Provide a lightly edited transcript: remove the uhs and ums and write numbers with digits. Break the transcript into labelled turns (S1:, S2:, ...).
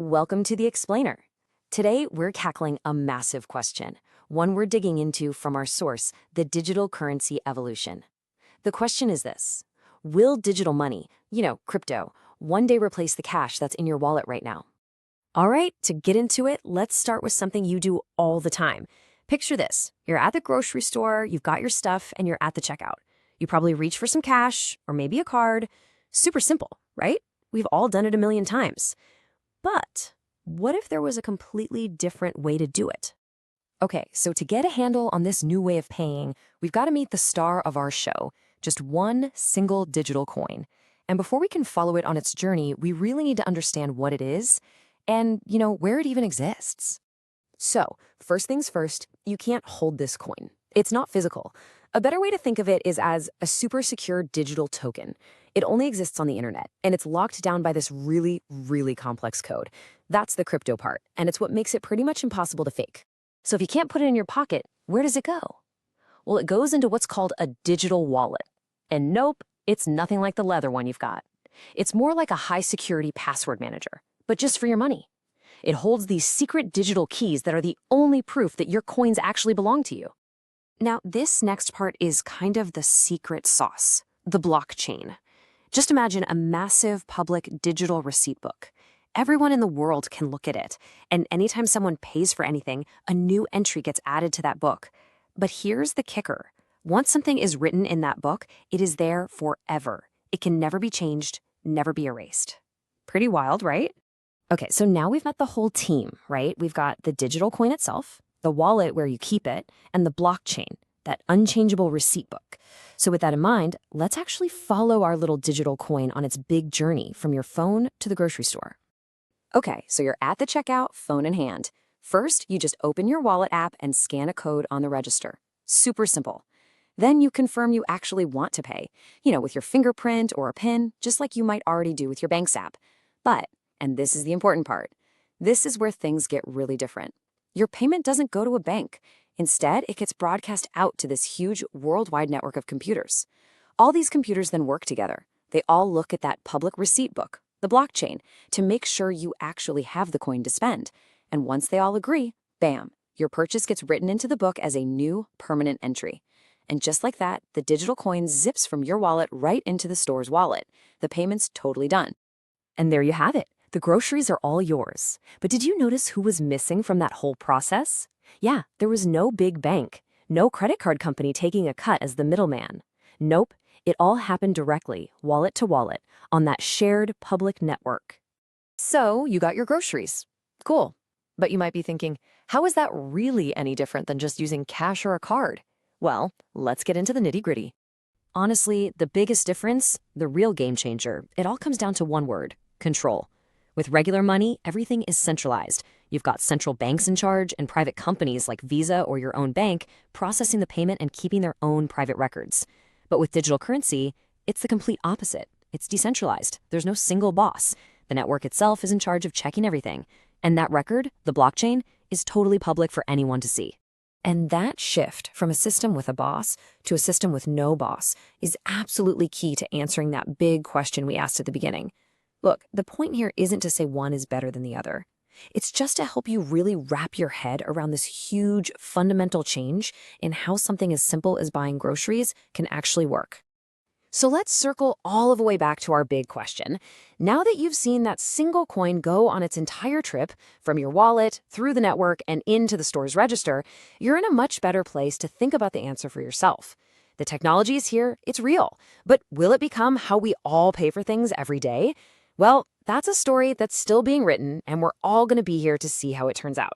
S1: Welcome to The Explainer. Today, we're tackling a massive question, one we're digging into from our source, the digital currency evolution. The question is this: will digital money, crypto, one day replace the cash that's in your wallet right now? All right, to get into it, let's start with something you do all the time. Picture this. You're at the grocery store, you've got your stuff, and you're at the checkout. You probably reach for some cash or maybe a card. Super simple, right? We've all done it a million times. But what if there was a completely different way to do it? Okay, so to get a handle on this new way of paying, we've got to meet the star of our show, just one single digital coin. And before we can follow it on its journey, we really need to understand what it is and, where it even exists. So, first things first, you can't hold this coin. It's not physical. A better way to think of it is as a super secure digital token. It only exists on the internet, and it's locked down by this really, really complex code. That's the crypto part, and it's what makes it pretty much impossible to fake. So if you can't put it in your pocket, where does it go? Well, it goes into what's called a digital wallet. And nope, it's nothing like the leather one you've got. It's more like a high-security password manager, but just for your money. It holds these secret digital keys that are the only proof that your coins actually belong to you. Now, this next part is kind of the secret sauce, the blockchain. Just imagine a massive public digital receipt book. Everyone in the world can look at it, and anytime someone pays for anything, a new entry gets added to that book. But here's the kicker. Once something is written in that book, it is there forever. It can never be changed, never be erased. Pretty wild, right? Okay, so now we've met the whole team, right? We've got the digital coin itself, the wallet where you keep it, and the blockchain, that unchangeable receipt book. So with that in mind, let's actually follow our little digital coin on its big journey from your phone to the grocery store. Okay, so you're at the checkout, phone in hand. First, you just open your wallet app and scan a code on the register. Super simple. Then you confirm you actually want to pay, with your fingerprint or a PIN, just like you might already do with your bank's app. But, and this is the important part, this is where things get really different. Your payment doesn't go to a bank. Instead, it gets broadcast out to this huge worldwide network of computers. All these computers then work together. They all look at that public receipt book, the blockchain, to make sure you actually have the coin to spend. And once they all agree, bam, your purchase gets written into the book as a new permanent entry. And just like that, the digital coin zips from your wallet right into the store's wallet. The payment's totally done. And there you have it. The groceries are all yours. But did you notice who was missing from that whole process? Yeah, there was no big bank, no credit card company taking a cut as the middleman. Nope, it all happened directly, wallet to wallet, on that shared public network. So you got your groceries. Cool. But you might be thinking, how is that really any different than just using cash or a card? Well, let's get into the nitty-gritty. Honestly, the biggest difference, the real game changer, it all comes down to one word: control. With regular money, everything is centralized. You've got central banks in charge and private companies like Visa or your own bank processing the payment and keeping their own private records. But with digital currency, it's the complete opposite. It's decentralized. There's no single boss. The network itself is in charge of checking everything. And that record, the blockchain, is totally public for anyone to see. And that shift from a system with a boss to a system with no boss is absolutely key to answering that big question we asked at the beginning. Look, the point here isn't to say one is better than the other. It's just to help you really wrap your head around this huge fundamental change in how something as simple as buying groceries can actually work. So let's circle all the way back to our big question. Now that you've seen that single coin go on its entire trip from your wallet, through the network, and into the store's register, you're in a much better place to think about the answer for yourself. The technology is here, it's real, but will it become how we all pay for things every day? Well, that's a story that's still being written, and we're all going to be here to see how it turns out.